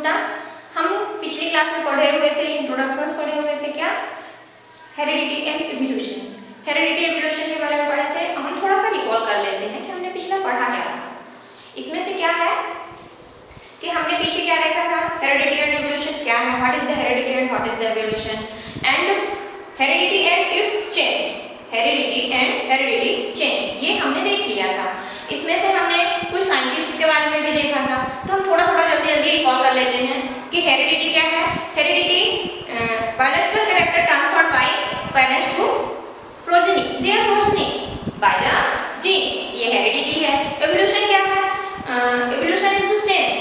नमस्कार। हम पिछली क्लास में पढ़े हुए थे, इंट्रोडक्शंस पढ़े हुए थे क्या, heredity and evolution. Heredity evolution के बारे में पढ़े थे। हम थोड़ा सा रिकॉल कर लेते हैं कि हमने पिछला पढ़ा क्या था। इसमें से क्या है कि हमने पीछे क्या देखा था, हेरिडिटी एंड इवोल्यूशन क्या है, what is the heredity and what is the evolution, and heredity and it's change. Heredity and heredity change ये हमने देख लिया था। इसमें से हमने कुछ साइंटिस्ट के बारे में भी देखा था। तो हम थोड़ा थोड़ा जल्दी जल्दी रिकॉल कर लेते हैं कि हेरिडिटी क्या है। Heredity biological character transferred by parents to progeny, their progeny by the gene, ये हेरिडिटी है। इवोल्यूशन क्या है, evolution is the change,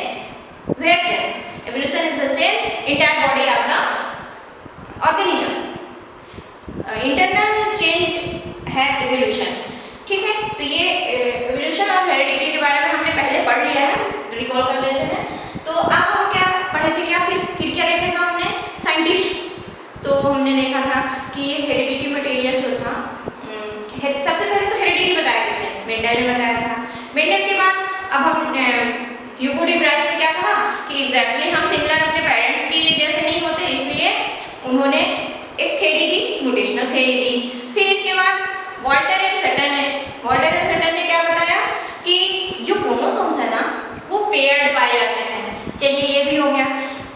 where change, evolution is the change entire body of the organism, internal change है evolution. ठीक है, तो ये evolution और हेरिडिटी के बारे में हमने पहले पढ़ लिया है, रिकॉल कर लेते हैं। तो अब हम क्या पढ़े थे, क्या फिर क्या देखा था हमने, साइंटिस्ट। तो हमने देखा था कि ये हेरिडिटी मटेरियल जो था, सबसे पहले तो हेरिडिटी बताया किसने, मेंडल ने बताया था। मेंडल के बाद अब हम ह्यूगो डी ब्राइस ने क्या कहा कि एग्जैक्टली हम सिमिलर अपने पेरेंट्स की जैसे नहीं होते, इसलिए उन्होंने एक थ्योरी दी, म्यूटेशनल थ्योरी दी। फिर इसके बाद वॉल्टर एंड सटन ने क्या बताया कि जो क्रोमोसोम्स है ना वो पेयर्ड पाए जाते हैं। चलिए ये भी हो गया।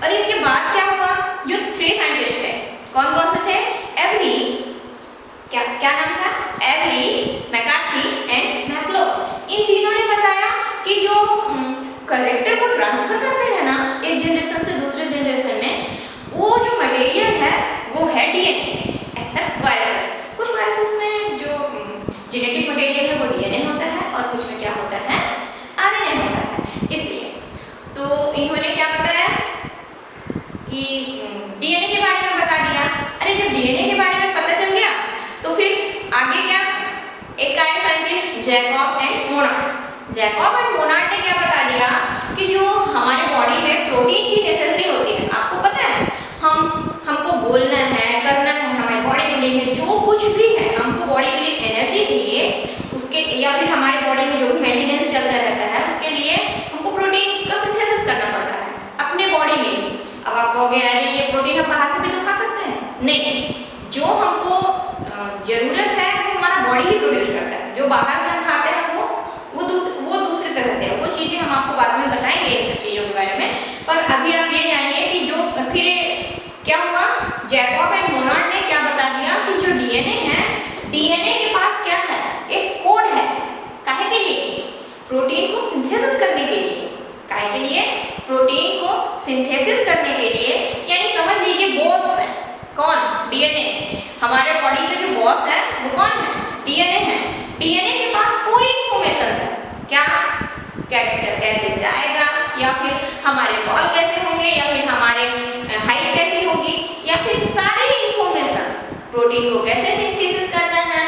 और इसके बाद क्या हुआ, जो 3 साइंटिस्ट थे, कौन कौन से थे, एवरी, क्या नाम था, एवरी, मैकार्थी एंड मैक्लो। इन तीनों ने बताया कि जो कैरेक्टर को ट्रांसफर करते हैं ना एक जनरेशन से दूसरे जनरेशन में, वो जो मटेरियल है वो है डीएनए, एक्सेप्ट वायरसेस। कुछ वायरसेस में जो जेनेटिक मटेरियल है वो डीएनए होता है और कुछ में क्या होता है, आरएनए होता है। इसलिए तो इन्होंने क्या बताया कि डीएनए के बारे में बता दिया। अरे जब डीएनए के बारे में पता चल गया तो फिर आगे क्या, एक आए scientist Jacob and Monod. Jacob and Monod ने क्या बता दिया कि जो हमारे बॉडी में प्रोटीन की नेसेसरी होती है, आपको पता है हमको बोलना है, करना है, हमारी बॉडी बिल्डिंग है, जो कुछ भी है, हमको बॉडी के लिए एनर्जी चाहिए उसके, या फिर हमारे बॉडी में जो भी मेंटेनेंस चलता रहता है उसके लिए हमको प्रोटीन का सिंथेसिस करना पड़ता है अपने बॉडी में। अब आप कहोगे अरे ये प्रोटीन हम बाहर से भी तो खा सकते हैं, नहीं, जो हमको जरूरत है वो हमारा बॉडी ही प्रोड्यूस करता है। जो बाहर से हम खाते हैं वो दूसरी तरह से है, वो चीज़ें हम आपको बाद में बताएंगे इन सब चीज़ों के बारे में। पर अभी आप ये जानिए कि जो फिर क्या हुआ, जैकब एंड मोनार्ड ने क्या बता दिया कि जो डीएनए है, डीएनए के पास क्या है, एक कोड है, काहे के लिए, प्रोटीन को सिंथेसिस करने के लिए। काहे के लिए, प्रोटीन को सिंथेसिस करने के लिए, यानी समझ लीजिए बॉस है कौन, डीएनए। हमारे बॉडी का जो बॉस है वो कौन है, डीएनए है। डीएनए के पास पूरी इंफॉर्मेशन है, क्या, कैरेक्टर कैसे जाएगा, या फिर हमारे बाल कैसे होंगे, या फिर हमारे हाइट कैसी होगी, या फिर सारे इंफॉर्मेशन, प्रोटीन को कैसे सिंथेसिस करना है,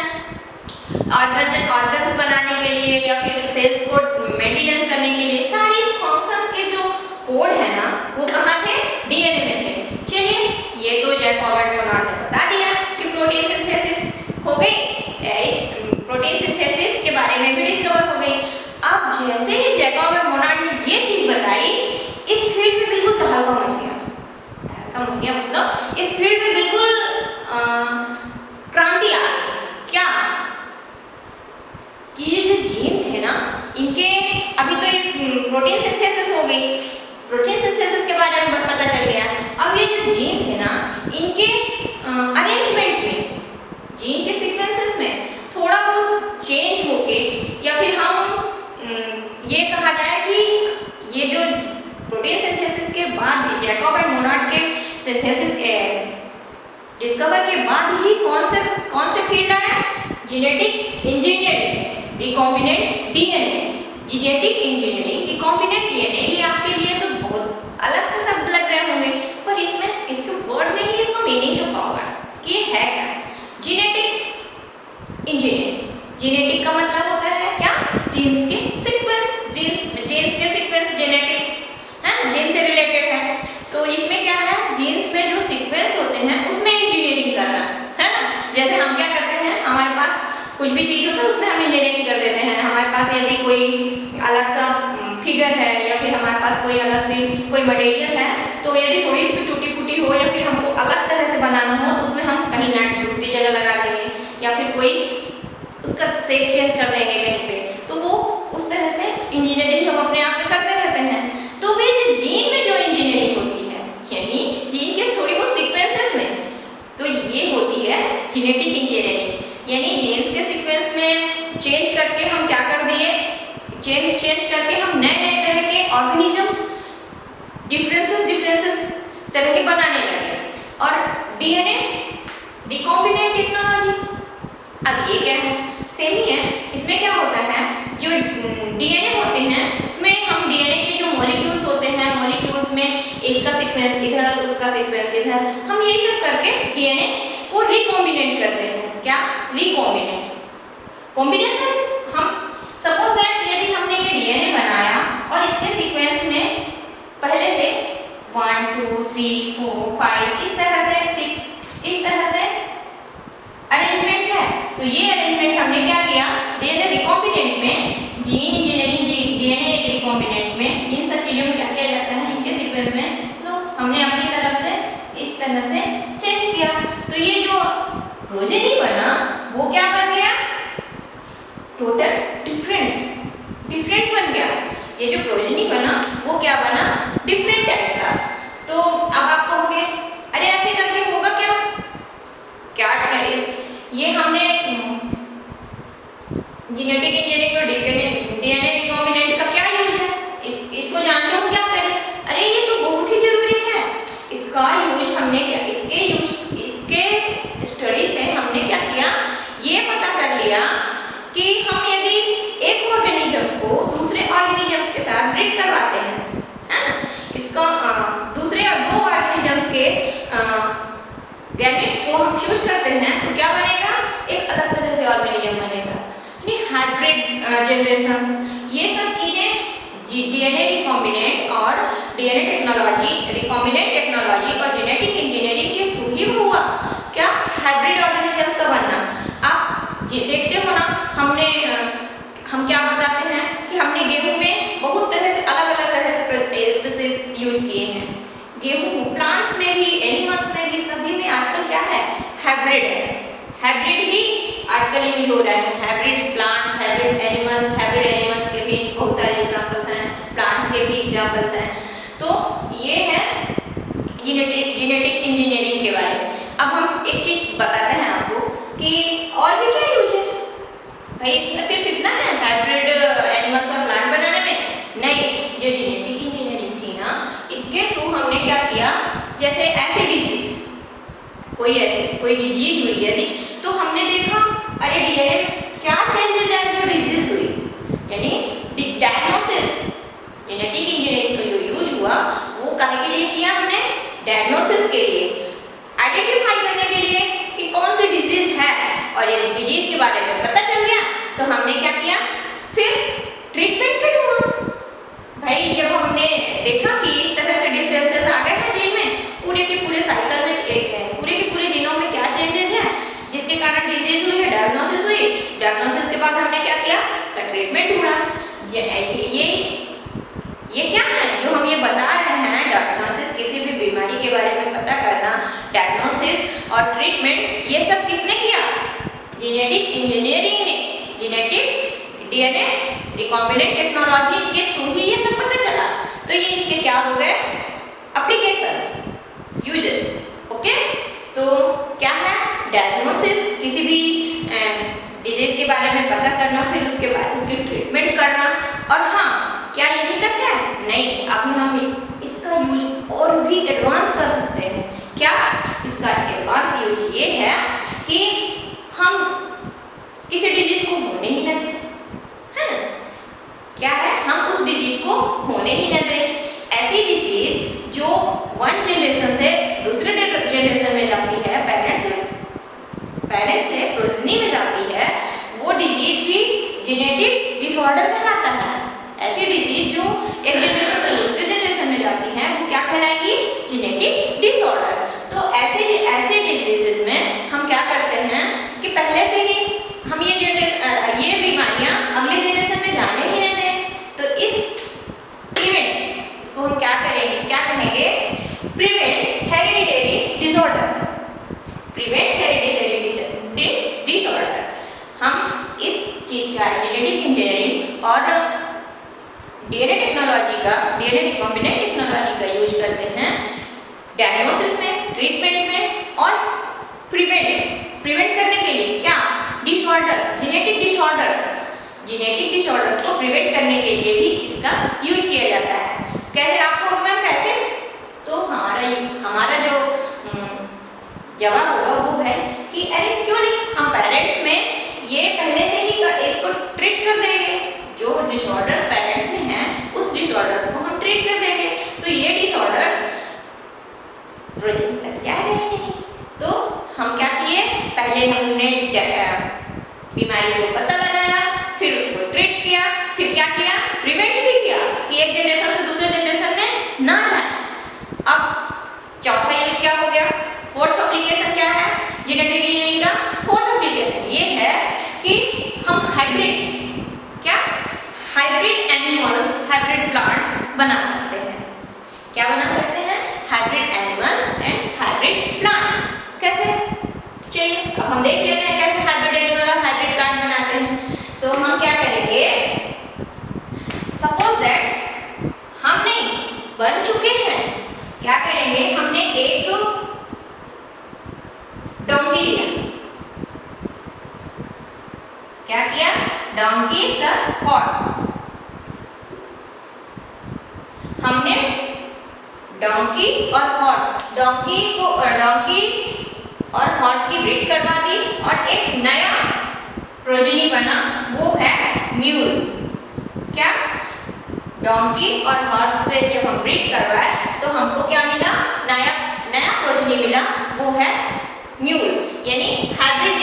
ऑर्गन्स बनाने के लिए, या फिर सेल्स को मेंटेनेंस करने के लिए, सारी फंक्शंस के जो कोड है ना वो कहाँ थे, डीएनए में थे। चलिए ये तो जैकब एंड मोनार्ड ने बता दिया कि प्रोटीन सिंथेसिस हो गई, प्रोटीन सिंथेसिस के बारे में भी डिस्कवर हो गई। अब जैसे ही जैकब एंड मोनार्ड ने ये चीज बताई, इस फील्ड में बिल्कुल तहलका मच गया। तहलका मच गया मतलब इस फील्ड में बिल्कुल क्रांति आ गई। क्या कि ये जो जीन थे ना इनके, अभी तो ये प्रोटीन सिंथेसिस हो गई, प्रोटीन सिंथेसिस के बारे में पता चल गया। अब ये जो जीन थे ना इनके अरेंजमेंट में, जीन के सीक्वेंसेस में थोड़ा बहुत चेंज होके, या फिर हम ये कहा जाए कि ये जो प्रोटीन सिंथेसिस के बाद, जैकब एंड मोनार्ड के सिंथेसिस के डिस्कवर के बाद ही कौन से फील्ड आया, genetic engineering, recombinant DNA. Genetic engineering, recombinant DNA, ये आपके लिए तो बहुत अलग से शब्द लग रहे होंगे, पर इसमें इसके वर्ड में ही इसका मीनिंग छुपा हुआ है कि ये है क्या, जेनेटिक इंजीनियरिंग। जेनेटिक का मतलब होता है क्या, जीन्स के सीक्वेंस, जीन्स के सीक्वेंस जेनेटिक है ना, जीन से रिलेटेड है। तो इसमें क्या है, जीन्स में जो सीक्वेंस होते हैं उसमें इंजीनियरिंग करना है ना। जैसे हम क्या करते हैं, हमारे पास कुछ भी चीज़ होता है उसमें हम इंजीनियरिंग कर देते हैं। हमारे पास यदि कोई अलग सा फिगर है या फिर हमारे पास कोई अलग से कोई मटेरियल है, तो यदि थोड़ी सी टूटी फूटी हो या फिर हमको अलग तरह से बनाना हो तो उसमें हम कहीं नट दूसरी जगह लगा देंगे या फिर कोई उसका शेप चेंज कर देंगे कहीं पे। तो वो उस तरह से इंजीनियरिंग हम अपने आप में करते रहते हैं। तो वे जो जीन में जो इंजीनियरिंग होती है, यानी जीन के थोड़ी बहुत सीक्वेंसेस में, तो ये होती है जेनेटिक इंजीनियरिंग। यानी जीन्स के सीक्वेंस में चेंज करके हम क्या कर दिए, चेंज करके हम नए नए तरह के ऑर्गेनिजम्स डिफरेंसेस तरह के बनाने लगे। और डीएनए रिकॉम्बिनेंट टेक्नोलॉजी, अब ये क्या है, सेम ही है। इसमें क्या होता है, जो डीएनए होते हैं उसमें हम डीएनए के जो मॉलिक्यूल्स होते हैं, मॉलिक्यूल्स में इसका सीक्वेंस इधर उसका सीक्वेंस इधर, हम ये सब करके डीएनए को रिकॉम्बिनेट करते हैं। क्या रिकॉम्बिनेट कॉम्बिनेशन, हम सपोज दैट यदि हमने ये डीएनए बनाया और इसके सीक्वेंस में पहले से 1 2 3 4 5 इस तरह से 6 इस तरह से अरेंजमेंट है, तो ये अरेंजमेंट हमने क्या किया, डीएनए रिकॉम्बिनेंट में, जीन इंजीनियरिंग डीएनए रिकॉम्बिनेंट में इन सब चीज़ों में क्या किया जाता है, इनके सीक्वेंस में लो हमने अपनी तरफ से इस तरह से चेंज किया। तो ये जो प्रोजेनी बना वो क्या बन गया, टोटल डिफरेंट बन गया। ये जो प्रोजेनी बना वो क्या बना, डिफरेंट टाइप का। तो अब आप कहोगे अरे ऐसे करके होगा क्या, ये हमने जेनेटिक इंजीनियरिंग और डीएनए रिकॉम्बिनेंट का क्या यूज है, इसको जान के हम क्या करें। अरे ये तो बहुत ही जरूरी है। इसका यूज हमने क्या, इसके स्टडी से हमने क्या किया, ये पता कर लिया कि हम यदि एक ऑर्गेनिजम्स को दूसरे ऑर्गेनिजम्स के साथ ब्रीड करवाते हैं, है ना, इसको दूसरे दो ऑर्गेनिजम्स के गैमेट्स को हम फ्यूज करते हैं तो क्या बनेगा, एक अलग तरह से ऑर्गेनिज्म बनेगा, यानी हाइब्रिड जनरेशंस। ये सब चीजें डीएनए रिकॉम्बिनेंट और डीएनए टेक्नोलॉजी, रिकॉम्बिनेंट टेक्नोलॉजी और जेनेटिक इंजीनियरिंग के थ्रू ही हुआ। क्या, हाइब्रिड ऑर्गेनिजम्स का बनना। आप देखते हो ना, हम क्या बताते हैं कि हमने गेहूं में बहुत तरह से अलग अलग तरह से स्पीसीज यूज किए हैं। गेहूं प्लांट्स में भी, एनिमल्स में भी, सभी में आजकल क्या है, हाइब्रिड है। हाइब्रिड ही आजकल यूज हो रहा है, हाइब्रिड प्लांट्स, हाइब्रिड एनिमल्स के भी बहुत सारे एग्जांपल्स हैं, प्लांट्स के भी एग्जांपल्स हैं। तो ये है जेनेटिक इंजीनियरिंग के बारे में। अब हम एक चीज बताते हैं आपको कि और भी क्या यूज है। भाई सिर्फ इतना है हाइब्रिड एनिमल्स और प्लांट बनाने में? नहीं, जो जेनेटिक इंजीनियरिंग थी ना, इसके थ्रू हमने क्या किया, जैसे ऐसी डिजीज, कोई डिजीज हुई यदि, तो हमने देखा अरे डीएनए क्या चेंजेस है जो डिजीज हुई, यानी डायग्नोसिस। जेनेटिक इंजीनियरिंग का जो यूज हुआ वो काहे के लिए किया हमने, डायग्नोसिस के लिए, आइडेंटिफाई करने के लिए कि कौन सी डिजीज है। और यदि डिजीज के बारे में पता चल गया तो हमने क्या किया, फिर ट्रीटमेंट पे ढूंढा। भाई जब हमने देखा कि इस तरह से डिफरेंसेस आ गए हैं जीन में, पूरे के पूरे साइकिल में पूरे के पूरे जीनों में क्या चेंजेस है जिसके कारण डिजीज हुई है, डायग्नोसिस हुई। डायग्नोसिस के बाद हमने क्या किया, इसका ट्रीटमेंट ढूंढा। ये क्या है जो हम ये बता रहे हैं, डायग्नोसिस, किसी भी बीमारी के बारे में पता करना, डायग्नोसिस और ट्रीटमेंट, ये सब किसने किया, जेनेटिक इंजीनियरिंग ने। जेनेटिक डीएनए रिकॉम्बिनेंट टेक्नोलॉजी के थ्रू ही ये सब पता चला। तो ये इसके क्या हो गए, एप्लीकेशंस, यूजेस। ओके, तो क्या है, डायग्नोसिस, किसी भी डिजीज के बारे में पता करना, फिर उसके बाद उसकी ट्रीटमेंट करना। और हाँ, क्या यही तक है? नहीं, अब हम इसका यूज और भी एडवांस कर सकते हैं। क्या, इसका एडवांस यूज ये है कि हम किसी डिजीज को होने ही न दें, है ना। क्या है, हम उस डिजीज को होने ही न दें। ऐसी डिजीज जो वन जनरेशन से दूसरे जनरेशन में जाती है, पेरेंट्स से प्रोजेनी में जाती है, वो डिजीज भी जेनेटिक डिसऑर्डर कहलाता है। ऐसी डिजीज जो एक जनरेशन से दूसरे जनरेशन में जाती है वो क्या कहलाएगी, जेनेटिक डिसऑर्डर्स। तो ऐसे डिजीजेस में हम क्या करते हैं कि पहले से ही हम ये बीमारियां अगले जनरेशन में जाने ही नहीं दें। तो पढ़ेंगे prevent hereditary disorder. Prevent hereditary disorder. हम इस चीज का जेनेटिक इंजीनियरिंग और डीएनए टेक्नोलॉजी का, डीएनए रिकॉम्बिनेंट टेक्नोलॉजी का यूज करते हैं डायग्नोसिस में, ट्रीटमेंट में और प्रिवेंट करने के लिए क्या डिसऑर्डर्स, जेनेटिक डिसऑर्डर्स को प्रिवेंट करने के लिए भी इसका यूज किया जाता है। कैसे आपको मैम कैसे? तो हमारा जो जवाब होगा वो है कि अरे क्यों नहीं, हम पेरेंट्स में ये पहले से ही इसको ट्रीट कर देंगे। जो डिसऑर्डर्स पेरेंट्स में हैं उस डिसऑर्डर्स को हम ट्रीट कर देंगे, तो ये डिसऑर्डर्स प्रोजेनी तक जाएगा ही नहीं। तो हम क्या किए, पहले हमने बीमारी को पता लगाया, फिर उसको ट्रीट किया, फिर क्या किया, प्रिवेंट भी किया कि एक जनरेशन से दूसरे जनरेशन में ना जाए। अब चौथा यूज क्या हो गया, फोर्थ एप्लीकेशन क्या है जेनेटिक इंजीनियरिंग का? फोर्थ एप्लीकेशन ये है कि हम हाइब्रिड एनिमल्स, हाइब्रिड प्लांट्स बना सकते हैं। क्या बना सकते हैं? Hybrid animals and hybrid plant. कैसे? चलिए अब हम देख लेते हैं कैसे हाइब्रिड एनिमल और हाइब्रिड प्लांट बनाते हैं। तो हम क्या करेंगे, सपोज दैट हमने बन चुके हैं, क्या करेंगे, हमने एक डोंकी लिया। क्या किया? Donkey plus horse. हमने डोंकी और हॉर्स, डोंकी और हॉर्स की ब्रीड करवा दी और एक नया प्रोजेनी बना, वो है म्यूल। क्या? डोंकी और हॉर्स से जब हम ब्रीड करवाए तो हमको क्या मिला? नया प्रोजेनी मिला, वो है म्यूल, यानी हाइब्रिड।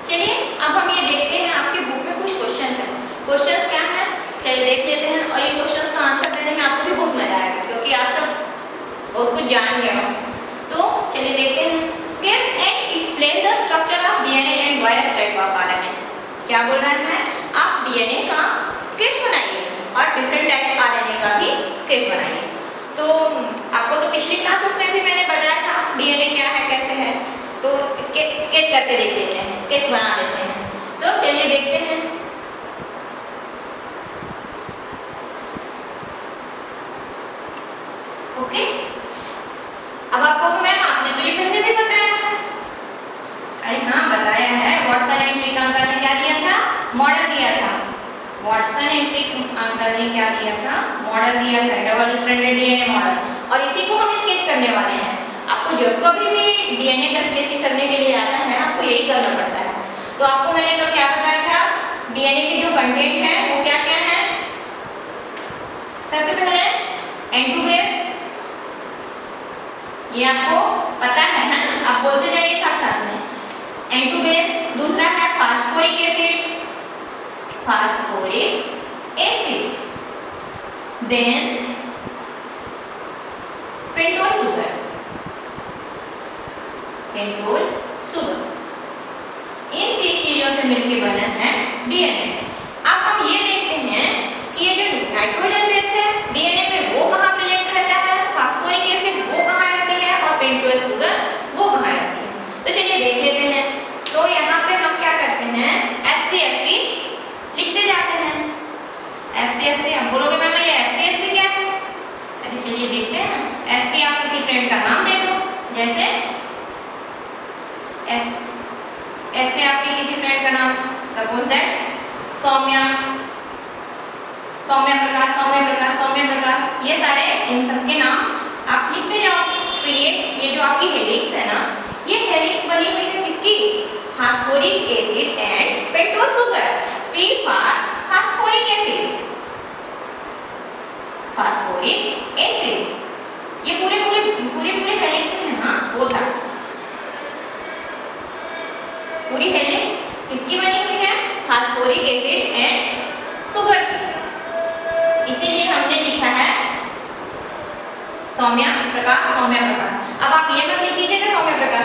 चलिए अब हम ये देखते हैं, आपके बुक में कुछ क्वेश्चंस हैं। क्वेश्चंस क्या हैं, चलिए देख लेते हैं और ये क्वेश्चंस का आंसर देने में आपको भी बहुत मजा आएगा क्योंकि आप सब बहुत कुछ जान गए हो। तो चलिए देखते हैं। Sketch and explain the structure of DNA and virus type of RNA. क्या बोल रहा है? आप डीएनए का स्केच बनाइए और डिफरेंट टाइप आरएनए का भी स्केच बनाइए। तो आपको तो पिछली क्लासेस में भी मैंने बताया था डीएनए क्या है, कैसे है, तो इसके स्केच करके देख लेते हैं, स्केच बना लेते हैं। तो चलिए देखते हैं। ओके, अब आपको तो मैम आपने तो ये पहले भी बताया है। अरे हाँ बताया है, वाटसन एंड क्रिक अंकल ने क्या दिया था? मॉडल दिया था। वाटसन एंड क्रिक अंकल ने क्या दिया था? मॉडल दिया था, डबल स्ट्रैंडेड डीएनए मॉडल, और इसी को हम स्केच करने वाले हैं। आपको जब कभी भी डीएनए का स्केचिंग करने के लिए आता है, आपको यही करना पड़ता है। तो आपको मैंने कल क्या बताया था? डीएनए के जो कंटेंट है वो क्या क्या है? सबसे पहले N2 बेस, ये आपको पता है ना, आप बोलते जाइए साथ साथ में। N2 बेस, दूसरा है phosphoric acid, then pentose sugar, इन तीन चीजों से मिलकर बना है डीएनए। अब हम ये देखते हैं कि ये जो नाइट्रोजन बेस है डीएनए में वो कहाँ प्रेजेंट रहता है, फास्फोरिक एसिड वो कहाँ रहती है और पेंटोज शुगर वो कहाँ रहती है। तो चलिए देख लेते हैं। तो यहाँ पे हम क्या करते हैं, sp लिखते जाते हैं। sp हम बोलोगे मैम ये sp क्या है? अरे चलिए देखते हैं। sp आप किसी फ्रेंड का नाम दे दो, जैसे ऐसे आपके किसी फ्रेंड का नाम, सपोज दैट सौम्या प्रकाश, ये सारे इन सब के नाम आप लिखते जाओ। तो ये जो आपकी हेलिक्स है ना, ये हेलिक्स बनी हुई है किसकी? Phosphoric acid and pentose sugar. P for phosphoric acid, ये पूरे हेलिक्स में है। हाँ वो था, पूरी हेलिक्स किसकी बनी हुई है? फास्फोरिक एसिड एंड शुगर की। इसीलिए हमने लिखा है सौम्या प्रकाश। अब आप ये मत लिख दीजिएगा सौम्या प्रकाश,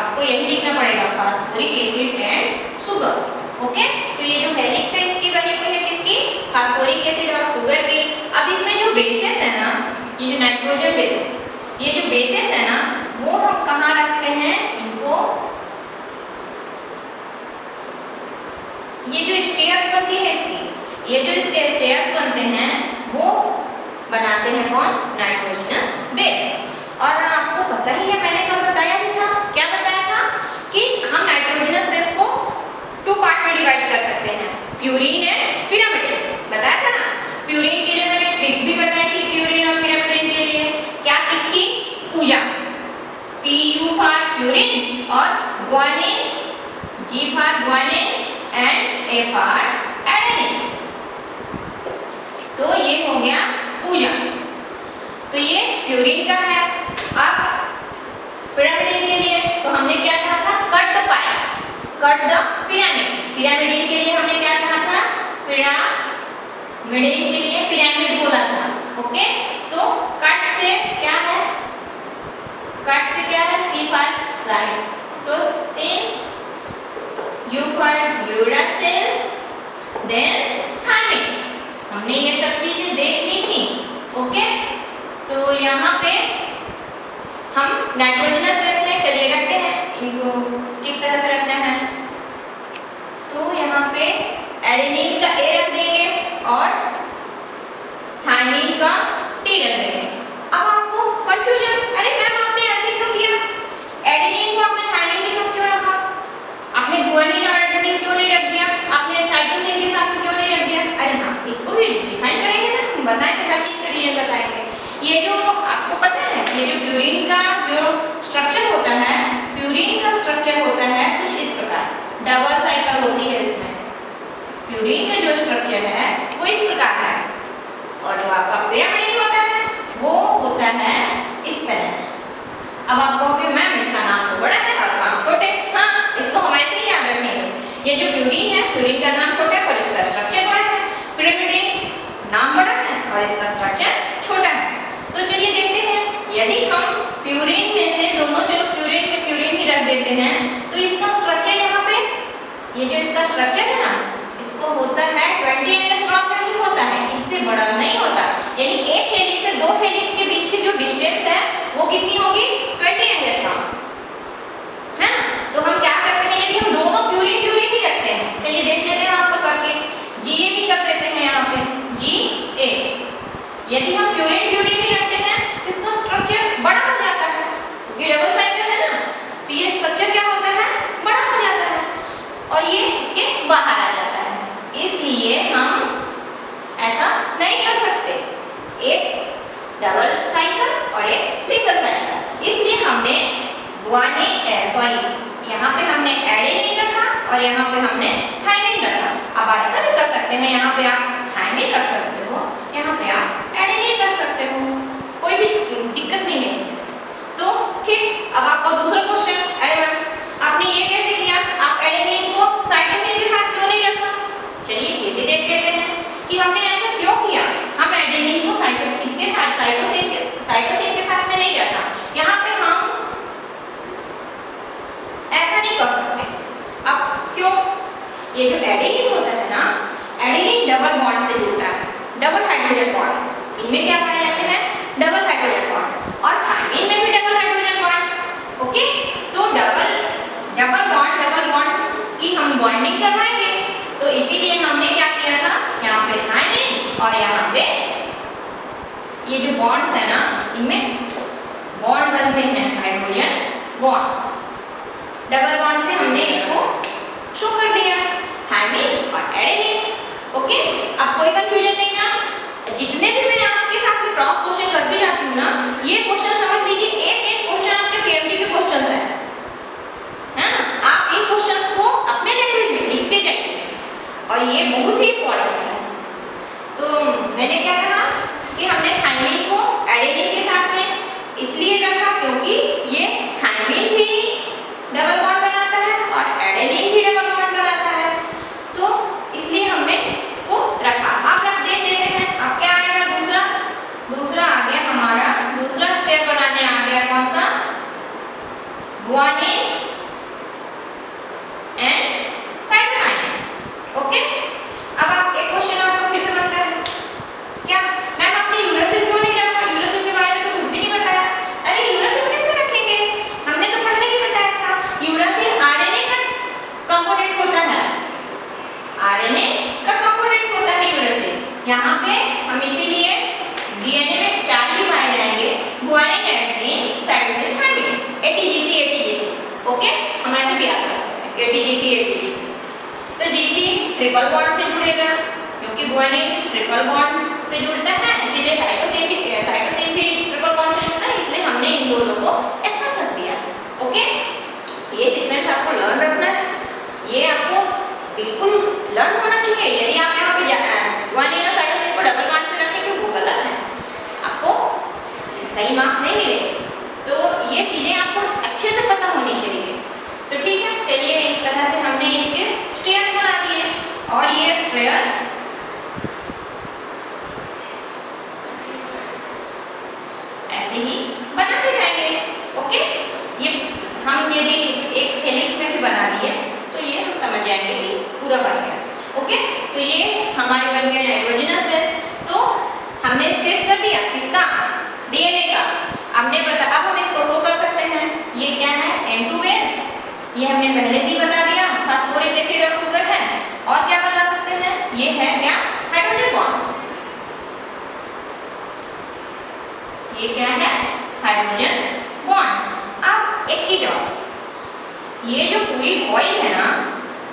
आपको यही लिखना पड़ेगा phosphoric acid and sugar. Okay, तो ये जो हेलिक्स है इसकी बनी हुई है किसकी? फास्फोरिक एसिड और शुगर की। अब इसमें जो बेसेस बेस। ये जो बेसेस है ना वो हम कहाँ रखते हैं इनको, ये जो स्टेयर्स बनती है इसकी, ये जो इसके स्टेयर्स बनते हैं वो बनाते हैं कौन, नाइट्रोजनस बेस। और आपको पता ही है, मैंने कल बताया भी था, क्या बताया था कि हम नाइट्रोजनस बेस को 2 पार्ट में डिवाइड कर सकते हैं, प्यूरीन एंड पिरामिडिन, बताया था ना। प्यूरीन के लिए मैंने ट्रिक भी बताई थी, प्यूरीन और पिरामिडिन के लिए क्या ट्रिक थी, पूजा, PU फॉर प्यूरीन और guanine, G for guanine and A for adenine. तो ये हो गया पूजा, तो ये प्यूरीन का है। अब पिरामिडिन के लिए तो हमने क्या कहा था, कट द पाया, कट द पिरामिड। पिरामिडिन के लिए हमने क्या कहा था, पिरामिडिन के लिए पिरामिड बोला था, ओके। तो कट से क्या है, कट से क्या है, C for cytosine, U for uracil, then thymine. हमने ये सब चीजें देख ली थी, ओके। तो यहाँ पे हम नाइट्रोजनस बेस में चलिए रखते हैं, इनको किस तरह से रखना है, तो यहाँ पे एडेनिन का A रख देंगे और थायमिन का T रख देंगे। अब आपको कंफ्यूजन, अरे मैम आपने ऐसे क्यों किया, एडेनिन को आपने थायमिन के साथ क्यों रखा, आपने ग्वानिन और एडेनिन क्यों नहीं रख दिया, आपने साइटोसिन के साथ क्यों नहीं रख दिया। अरे हाँ, इसको भी डिफाइन करेंगे ना, हम बताएंगे, हर चीज का रीजन बताएंगे। ये जो आपको पता है, ये जो प्यूरीन का जो स्ट्रक्चर होता है, प्यूरीन का स्ट्रक्चर होता है कुछ इस प्रकार, डबल साइकिल होती है इसमें। प्यूरीन का जो स्ट्रक्चर है वो इस प्रकार है, और जो आपका पिरामिडिन होता है वो होता है इस तरह। अब आप कहोगे मैम इसका नाम तो बड़ा है और नाम छोटे, हाँ इसको हम ऐसे ही याद रखेंगे। ये जो प्यूरीन है, प्यूरीन का नाम छोटा है और इसका स्ट्रक्चर बड़ा है, पिरामिडिन नाम बड़ा है और इसका स्ट्रक्चर छोटा है। तो चलिए देखते हैं, यदि हम प्यूरीन में से दोनों, चलो प्यूरीन में प्यूरीन ही रख देते हैं, तो इसका स्ट्रक्चर यहाँ पे, ये जो इसका स्ट्रक्चर है ना, इसको होता है 20 एंगस्ट्रॉम का ही होता है, इससे बड़ा नहीं होता। यानी एक हेलिक्स से 2 हेलिक्स के बीच की जो डिस्टेंस है वो कितनी होगी, 20 एंगस्ट्रॉम, है ना। तो हम क्या करते हैं, यदि हम दोनों प्यूरीन प्यूरीन ही रखते हैं, चलिए देख लेते हैं आपको करके, GA भी कर देते हैं यहाँ पे, GA। यदि हम प्यूरीन प्यूरीन ही रखते हैं तो इसका स्ट्रक्चर बड़ा हो जाता है, क्योंकि डबल साइकिल है ना, तो ये स्ट्रक्चर क्या होता है, बड़ा हो जाता है और ये इसके बाहर आ जाता है। इसलिए हम ऐसा नहीं कर सकते, एक डबल साइकिल और एक सिंगल साइकिल। इसलिए हमने यहाँ पे हमने एडेनिन रखा और यहाँ पे हमने थायमिन रखा। अब ऐसा भी कर सकते हैं, यहाँ पे आप थायमिन रख सकते हो, यहाँ पे आप एडेनिन रख सकते हो, कोई भी दिक्कत नहीं है इसमें। तो फिर अब आपका दूसरा क्वेश्चन, अरे आपने ये कैसे किया, आप एडेनिन को साइटोसिन के साथ क्यों नहीं रखा। चलिए ये भी देख लेते हैं कि हमने ऐसा क्यों किया। हम एडेनिन को इसके साथ साइटोसिन के साथ में नहीं रखा। यहाँ पे हम ऐसा नहीं कर सकते। अब क्यों, ये जो एडेनिन होता है ना, एडेनिन डबल बॉन्ड से जुड़ता है, डबल हाइड्रोजन बॉन्ड, इनमें क्या पाए जाते हैं, डबल हाइड्रोजन बॉन्ड, और थायमिन में भी डबल हाइड्रोजन बॉन्ड, ओके। तो डबल बॉन्ड की हम बॉन्डिंग करवाएंगे, तो इसीलिए हमने क्या किया था, यहाँ पे थायमिन और यहाँ पे ये जो बॉन्ड्स है ना, इनमें बॉन्ड बनते हैं हाइड्रोजन बॉन्ड, डबल बॉन्ड से हमने इसको शो कर दिया, थायमिन और एडेनिन, ओके। अब कोई कंफ्यूजन नहीं ना, जितने भी मैं आपके साथ में क्रॉस क्वेश्चन करती जाती हूँ ना, ये क्वेश्चन समझ लीजिए एक एक क्वेश्चन आपके पीएमटी के क्वेश्चंस है ना। आप इन क्वेश्चंस को अपने लैंग्वेज में लिखते जाइए और ये बहुत ही इंपॉर्टेंट है। तो मैंने क्या कहा कि हमने थायमिन को एडेनिन के साथ में इसलिए रखा क्योंकि ये थायमिन भी डबल बॉन्ड बनाता है और एडेनिन भी डबल बॉन्ड बनाता है, तो इसलिए हमने इसको रखा। आप देख लेते हैं, अब क्या आएगा, दूसरा आ गया हमारा, दूसरा स्टेप बनाने आ गया कौन सा, ग्वानिन एंड साइटोसाइन, ओके। अब आप एक क्वेश्चन आपको फिर से बनता है, क्या मैम आपने यूरासिल क्यों नहीं रखा, यूरासिल के बारे में तो कुछ भी नहीं यहाँ पे हम इसीलिए डीएनए में 4 ही पाए जाएंगे, guanine, adenine, cytosine, thymine, ATGC ATGC. Okay, हम ऐसे भी याद कर सकते हैं एटीजीसी एटीजीसी। तो जीसी ट्रिपल बॉन्ड से जुड़ेगा क्योंकि गुआनिन ट्रिपल बॉन्ड से जुड़ता है, इसीलिए साइटोसिन भी ट्रिपल बॉन्ड से जुड़ता है, इसलिए हमने इन दोनों को एक साथ रख दिया। ओके, ये सीक्वेंस आपको लर्न रखना है, ये आपको बिल्कुल लर्न होना चाहिए। यदि आप यहाँ पे गुआनिन और साइटोसिन को डबल बॉन्ड से रखेंगे वो गलत है, आपको सही मार्क्स नहीं मिलेंगे। तो ये चीजें आपको अच्छे से पता होनी चाहिए। तो ठीक है, चलिए इस तरह से हमने इसके स्टेयर्स बना दिए और ये स्टेयर्स ऐसे ही बनाते जाएंगे। ओके, ये हम यदि एक हेलिक्स में भी बना लिए तो ये हम समझ जाएंगे कि पूरा बन गया। ओके, तो ये हमारे बन गया नाइट्रोजनस बेस। तो हमने स्केच कर दिया किसका, डीएनए का। हमने बता, अब हम इसको शो कर सकते हैं। ये क्या है, N2 बेस, ये हमने पहले ही बता दिया, फास्फोरिक एसिड और शुगर है। और क्या बता सकते हैं, ये है क्या, हाइड्रोजन बॉन्ड। ये क्या है, हाइड्रोजन बॉन्ड। अब एक चीज और, ये जो पूरी कॉइल है ना,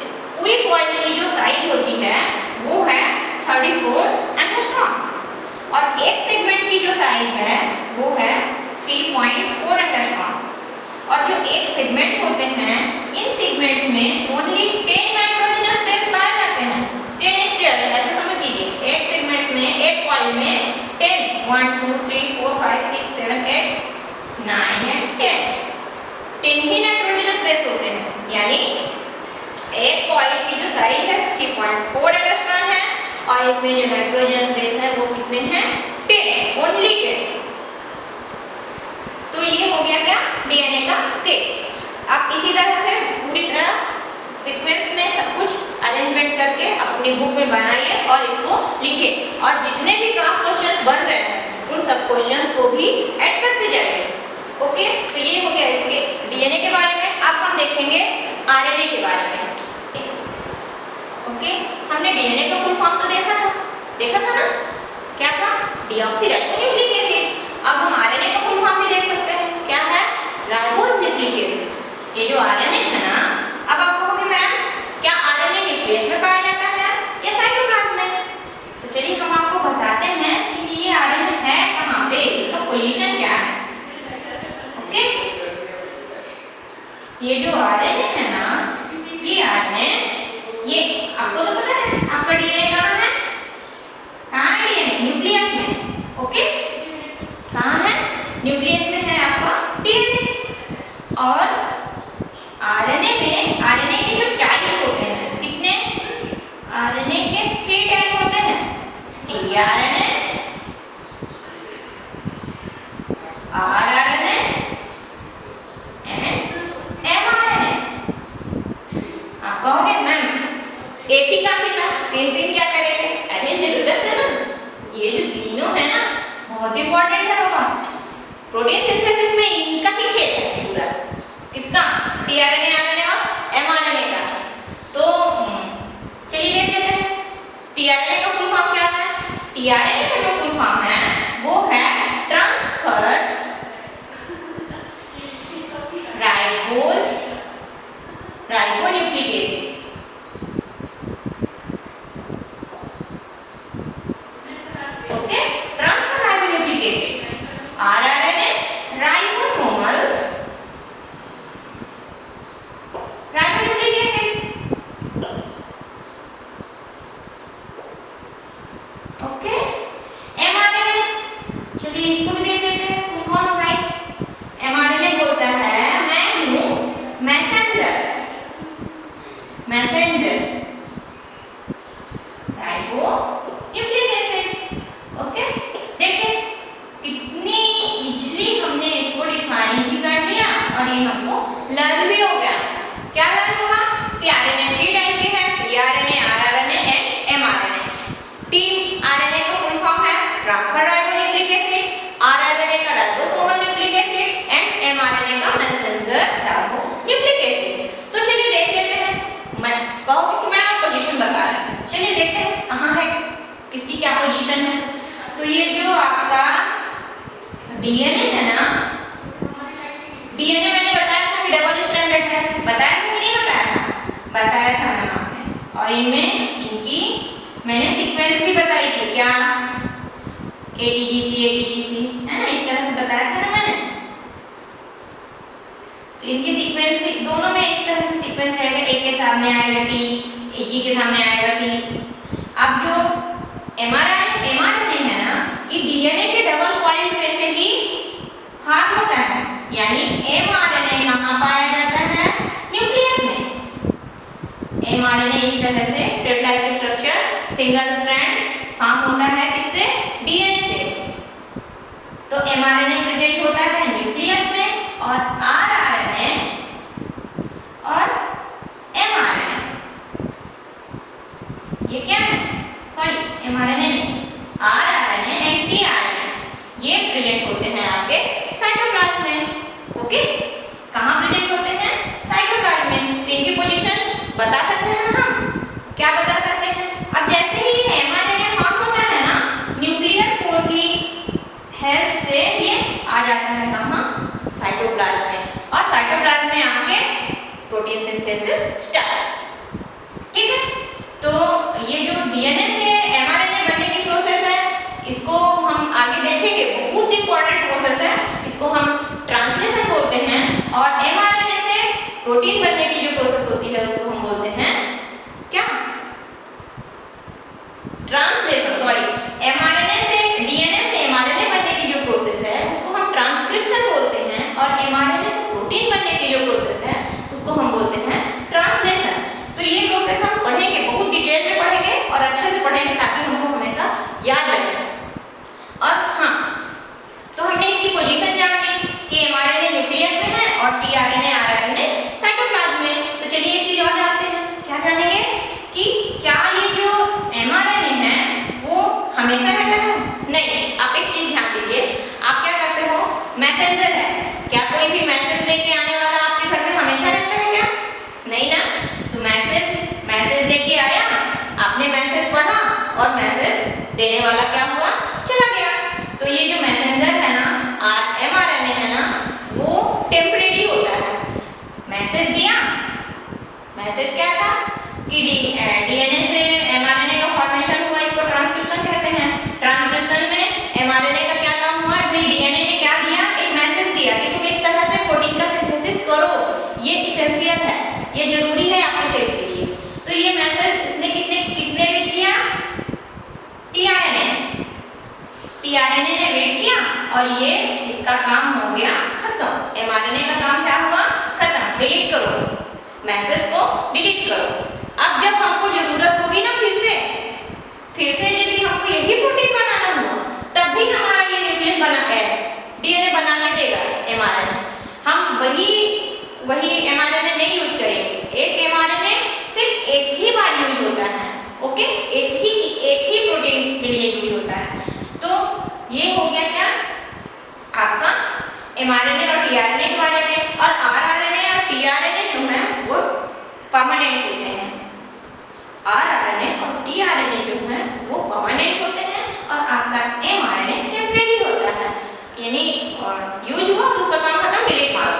इस पूरी कॉइल की जो साइज होती है वो है 34 एंगस्ट्रॉम और एक सेगमेंट की जो साइज है वो है 3.4 एंगस्ट्रॉम। और जो एक सेगमेंट होते हैं, इन सेगमेंट्स में ओनली 10 नाइट्रोजनस बेस पाए जाते हैं। 10 स्टेयर्स, ऐसे समझ लीजिए, एक सेगमेंट में, एक कॉइल में 10, 1 2 3 4 5 6 7 8 9 एंड 10 ही नाइट्रोजनस बेस होते हैं। यानी एक कॉइल की जो साइज है 3.4 एंगस्ट्रॉम है और इसमें जो नाइट्रोजनस बेस है वो कितने हैं, 10, ओनली 10। तो ये हो गया क्या, डीएनए का स्केच। आप इसी तरह से पूरी तरह सीक्वेंस में सब कुछ अरेंजमेंट करके अपनी बुक में बनाइए और इसको लिखिए। और जितने भी क्रॉस क्वेश्चंस बन रहे हैं उन सब क्वेश्चंस को भी ऐड करते जाइए। ओके, तो ये हो गया इसके डीएनए के बारे में। अब हम देखेंगे आरएनए के बारे में। ओके, हमने डीएनए का फुल फॉर्म तो देखा था ना, क्या था, डीऑक्सीराइबोन्यूक्लिक एसिड। अब हम आरएनए का फुल फॉर्म भी देख सकते हैं, क्या है, राइबोज न्यूक्लिक एसिड। ये जो आरएनए है ना, अब आप कहोगे मैम क्या आरएनए न्यूक्लियस में पाया जाता है या साइटोप्लाज्म में? तो चलिए हम आपको बताते हैं कि ये आरएनए है कहाँ पे, इसका पोजीशन क्या है। ओके, ये जो आरएनए है ना, ये आरएनए, ये आपको तो पता है आपका डीएनए कहाँ है, डीएनए न्यूक्लियस में। ओके, कहाँ है, न्यूक्लियस में है आपका डीएनए। और आरएनए में, आरएनए के जो टाइप होते हैं कितने, आरएनए के 3 टाइप होते हैं, टीआरएनए, आरआरएनए एंड एमआरएनए। आप कहोगे मैम एक ही काम था, 3 क्या करेंगे? अरे जरूरत है ना, ये जो तीनों है ना बहुत इंपॉर्टेंट है बाबा। प्रोटीन सिंथेसिस में इनका ही खेल है पूरा, किसका, टीआरएनए, आरएनए और एमआरएनए का। तो चलिए देख लेते हैं टीआरएनए का फुल फॉर्म क्या है। टीआरएनए का जो फुल फॉर्म है वो है transferred ribonucleic acid. Okay, transfer ribonucleic acid. RRNA ribosomal ribonucleic acid. Okay, mRNA, चलिए इसको भी देख लेते हैं, तुम कौन हो भाई। एमआरएनए बोलता है मैं हूं मैसेंजर, पोजीशन है। तो ये जो आपका डीएनए है ना, डीएनए मैंने बताया था कि डबल स्ट्रैंडेड है, बताया था कि नहीं बताया था? बताया था मैम आपने। और इनमें इनकी मैंने सीक्वेंस भी बताई थी, क्या एटीजीसी एटीजीसी है ना, इस तरह से बताया था ना मैंने। तो इनकी सीक्वेंस भी दोनों में इस तरह से सीक्वेंस रहेगा, ए के सामने आएगा टी, जी के सामने आएगा सी। अब जो एमआरएनए है ना, ये डीएनए के डबल पॉइंट में से ही फॉर्म होता है। यानी एमआरएनए कहाँ पाया जाता है? न्यूक्लियस में। एमआरएनए इस तरह से thread like structure single strand form होता है किससे? डीएनए से। तो एमआरएनए प्रेजेंट होता है न्यूक्लियस में, और आरआरएनए और एमआरएनए ये क्या है? सॉरी, एमआरएनए नहीं, आरआरएनए एंड टीआरएनए ये प्रेजेंट होते हैं आपके साइटोप्लाज्म में। ओके, कहाँ प्रेजेंट होते हैं? साइटोप्लाज्म में। तो इनकी पोजीशन बता सकते हैं ना हम? क्या बता सकते हैं? अब जैसे ही ये एमआरएनए फॉर्म होता है ना, न्यूक्लियर पोर की हेल्प से ये आ जाता है कहाँ? साइटोप्लाज्म में। और साइटोप्लाज्म में आके प्रोटीन सिंथेसिस स्टार्ट। ठीक है, तो ये जो डीएनए से एमआरएनए बनने की प्रोसेस है, इसको हम आगे देखेंगे, बहुत इंपॉर्टेंट प्रोसेस है। इसको हम ट्रांसलेशन बोलते हैं। और एमआरएनए से प्रोटीन बनने की जो प्रोसेस होती है उसको हम बोलते हैं क्या? ट्रांसलेशन। सॉरी, एमआरएनए से डीएनए से एमआरएनए बनने की जो प्रोसेस है उसको हम ट्रांसक्रिप्शन बोलते हैं। और एमआरएनए से प्रोटीन बनने की जो प्रोसेस है उसको हम बोलते हैं ट्रांसलेशन। तो ये प्रोसेस हम पढ़ेंगे, बहुत डिटेल में पढ़ेंगे और अच्छे से पढ़ेंगे ताकि हमको हमेशा याद रहे। और हाँ, तो हमने इसकी पोजीशन जान ली कि एमआरएनए न्यूक्लियस में है और टीआरएनए आरआरएनए साइटोप्लाज्म में। तो चलिए एक चीज और जानते हैं, क्या जानेंगे कि क्या ये जो एमआरएनए है वो हमेशा रहता है? नहीं। आप एक चीज ध्यान दीजिए, आप क्या करते हो? मैसेंजर है, क्या कोई भी मैसेज लेके आने वाला आपके घर में हमेशा रहता है क्या? नहीं ना। तो मैसेज लेके आया, आपने मैसेज पढ़ा और मैसेज देने वाला क्या हुआ? चला गया। तो ये जो मैसेंजर है ना, एमआरएनए है ना, वो टेम्परेरी होता है। मैसेज दिया, मैसेज क्या था कि डीएनए से एमआरएनए का फॉर्मेशन हुआ, इसको ट्रांसक्रिप्शन कहते हैं। ट्रांसक्रिप्शन में एमआरएनए का क्या काम हुआ? भाई डीएनए ने क्या दिया? एक मैसेज दिया कि तुम इस तरह से प्रोटीन का सिंथेसिस करो, ये इसेंशियल है, ये जरूरी है आपके सेल के लिए। तो ये मैसेज किसने रीड किया? टीआरएनए ने रीड किया और ये इसका काम हो गया खत्म। एमआरएनए का काम क्या हुआ? खत्म। डिलीट करो, मैसेज को डिलीट करो। अब जब हमको जरूरत होगी ना फिर से यदि हमको यही प्रोटीन बनाना हुआ, तब भी हमारा ये न्यूक्लियस डीएनए बनाने देगा एमआरएनए। हम वही एमआरएनए नहीं यूज करेंगे। एक एमआरएनए सिर्फ एक ही बार यूज होता है। ओके, एक ही प्रोटीन के लिए यूज होता है। तो ये हो गया क्या आपका एमआरएनए और टीआरएनए के बारे में। और आरआरएनए और टीआरएनए जो है वो परमानेंट होते हैं। आरआरएनए और टीआरएनए जो है वो परमानेंट होते हैं और आपका एमआरएनए टेम्परेरी होता है, यानी यूज हुआ और उसका काम खत्म, डिलीट मारो।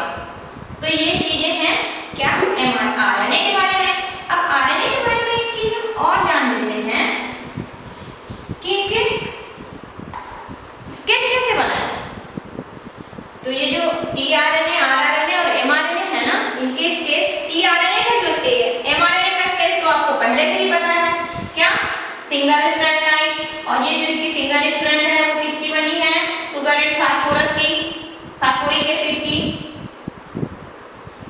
तो ये चीजें हैं क्या आरएनए के बारे में। अब आरएनए के बारे में एक चीज हम और जान लेते हैं कि इनके स्केच कैसे बनाए। तो ये जो टीआरएनए, आरआरएनए और एमआरएनए है ना, इनके स्केच, टीआरएनए का जो एमआरएनए का स्केच तो आपको पहले से ही पता है, क्या? Single strand line. और ये जो इसकी सिंगल स्ट्रैंड है वो किसकी बनी है? सुगर एंड फास्फोरस की, फास्फोरिक एसिड की,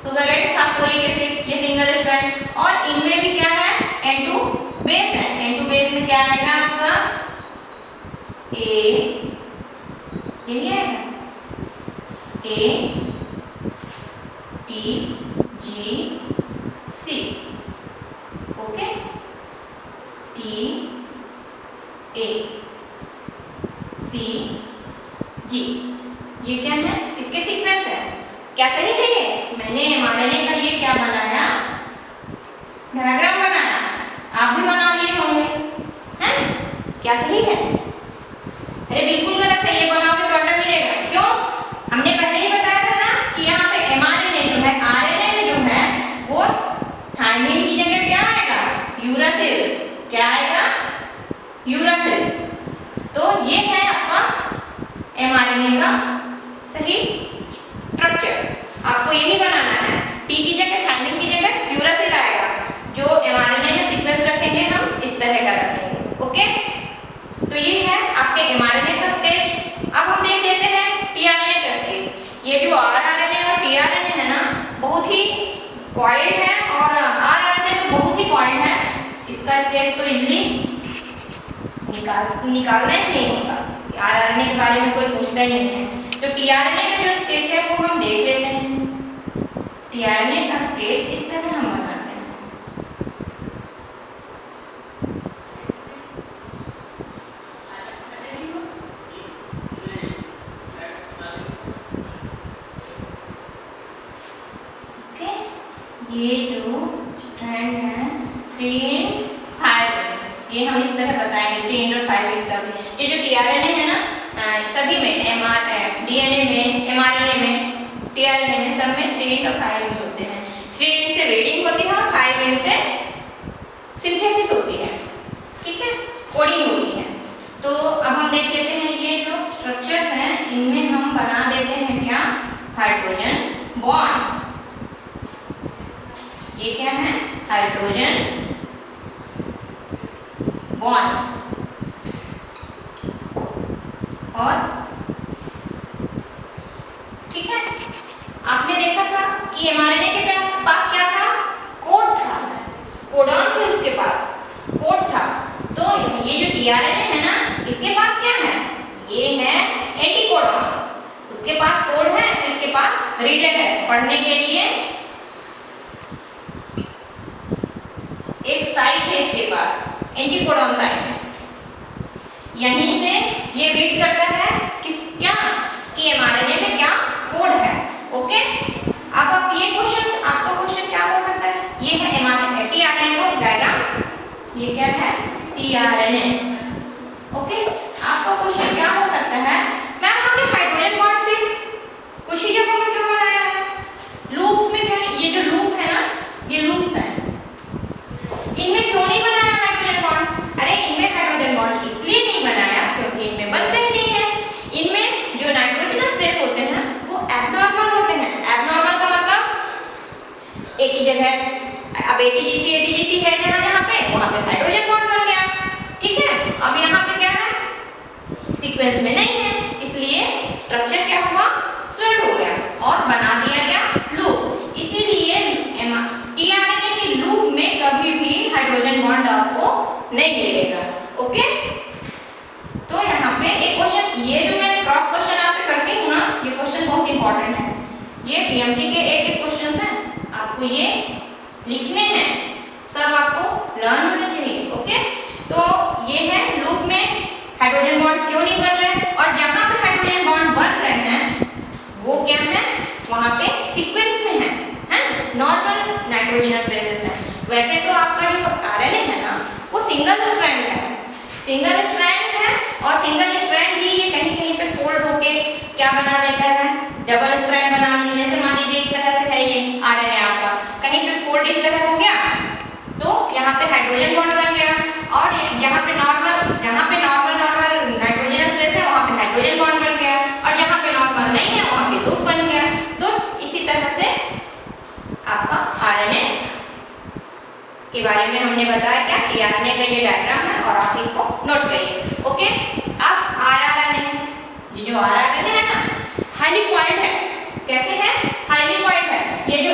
सुगर एंड फास्फोरिक एसिड, ये सिंगल स्ट्रैंड। और इनमें भी क्या है? N2 बेस है। N2 बेस में क्या आएगा आपका? यही आएगा A T G C। Okay, T A C G, ये क्या है? इसके सीक्वेंस है। क्या सही है ये? मैंने एमआरएनए का ये क्या बनाया? डायग्राम बनाया। आप भी बना लिए होंगे, हैं? क्या सही है? अरे बिल्कुल गलत है, ये बनाओगे तो अंडा मिलेगा। क्यों? हमने पहले ही बताया था ना कि यहाँ पे mRNA जो है, RNA में जो है वो थायमिन की जगह क्या आएगा? यूरासिल। क्या आएगा? यूरासिल। तो ये है आपका mRNA का सही स्ट्रक्चर। आपको यही बनाना है, टी की जगह थायमिन की जगह यूरासिल आएगा। जो mRNA में सीक्वेंस रखेंगे हम इस तरह का रखेंगे। ओके, तो ये है आपके mRNA का स्टेज। अब हम देख लेते हैं tRNA का स्टेज। ये जो rRNA और tRNA है ना, बहुत ही कॉइल्ड है, और rRNA तो बहुत ही कॉइल्ड है। इसका स्टेज तो इजीली निकालना ही नहीं होता, rRNA के बारे में कोई पूछता ही नहीं है। तो tRNA का जो स्टेज है वो हम देख लेते हैं। tRNA का स्टेज इस तरह हम बनाते हैं। ये जो स्ट्रैंड है 3'5", ये हम इस तरह बताएंगे 3'5" का भी। ये जो tRNA है ना, सभी में DNA में, mRNA में, tRNA में, सब में 3'5" होते हैं। 3 से रीडिंग होती है और 5 से सिंथेसिस होती है। ठीक है, कोडिंग होती है। तो अब हम देख लेते हैं ये जो स्ट्रक्चर्स हैं इनमें हम बना देते हैं क्या? Hydrogen bond. ये क्या है? Hydrogen bond. और ठीक है, आपने देखा था कि mRNA के पास क्या था? कोड था, कोडॉन थे, उसके पास कोड था। तो ये जो tRNA है ना, इसके पास क्या है? ये है एंटीकोडॉन। उसके पास कोड है तो इसके पास रीडर है, पढ़ने के लिए एक साइट है इसके पास, एंटीकोडॉन साइट है। यहीं से ये रीड करता है कि क्या कि mRNA में क्या कोड है। ओके, अब आप ये क्वेश्चन, आपका क्वेश्चन क्या हो सकता है? ये है tRNA का डायग्राम। ये क्या है? tRNA। ओके, आपका क्वेश्चन क्या हो सकता है? मैम आपने हाइड्रोजन बॉन्ड सिर्फ कुछ ही जगहों में क्यों बनाया है, लूप्स में क्यों नहीं? ये जो लूप है ना, ये लूप्स है, इनमें क्यों नहीं बनाया हाइड्रोजन बॉन्ड? अरे इनमें हाइड्रोजन बॉन्ड इसलिए नहीं बनाया क्योंकि इनमें बनते ही नहीं है। इनमें जो नाइट्रोजनस बेस होते हैं वो एबनॉर्मल होते हैं। एबनॉर्मल का मतलब एक ही जगह, अब ATGC है जहाँ जहाँ पे, वहाँ पे हाइड्रोजन बॉन्ड बन गया। ठीक है, अब यहाँ पे क्या है? सीक्वेंस में नहीं है, इसलिए स्ट्रक्चर क्या हुआ? स्वेल्ड हो गया और बना दिया गया लूप। इसीलिए tRNA के लूप में कभी भी हाइड्रोजन बॉन्ड आपको नहीं मिलेगा। ओके, तो यहाँ पे एक क्वेश्चन, ये जो मैं क्रॉस क्वेश्चन आपसे करती हूँ ना, ये क्वेश्चन बहुत इंपॉर्टेंट है। ये PMT के एक क्वेश्चन है, आपको ये लिखने हैं, सब आपको लर्न होने चाहिए। ओके, तो ये है लूप में हाइड्रोजन बॉन्ड क्यों नहीं बन रहे, और जहाँ पे हाइड्रोजन बॉन्ड बन रहे हैं वो क्या है? वहाँ पे सीक्वेंस में है ना, नॉर्मल नाइट्रोजनस बेसेस है। वैसे तो आपका जो RNA है ना, वो सिंगल स्ट्रैंड है, सिंगल स्ट्रैंड है, और सिंगल स्ट्रैंड ही ये कहीं कहीं पे फोल्ड होके क्या बना लेता है? डबल स्ट्रैंड बना लिया। जैसे मान लीजिए इस तरह से है ये RNA आपका, कहीं पे फोल्ड इस तरह हो गया तो यहाँ पे हाइड्रोजन बॉन्ड बन गया, और यहाँ पे नॉर्मल, जहाँ पे नॉर्मल नाइट्रोजनस बेस है वहाँ पे हाइड्रोजन बॉन्ड बन गया, और जहाँ पे नॉर्मल नहीं है वहाँ पे लूप बन गया। तो इसी तरह से आपका RNA के बारे में हमने बताया क्या? tRNA का ये डायग्राम है और आप इसको नोट करिए। ओके, अब rRNA, ये जो rRNA है ना, हाईली कॉइल्ड है। कैसे है? हाईली कॉइल्ड है। ये जो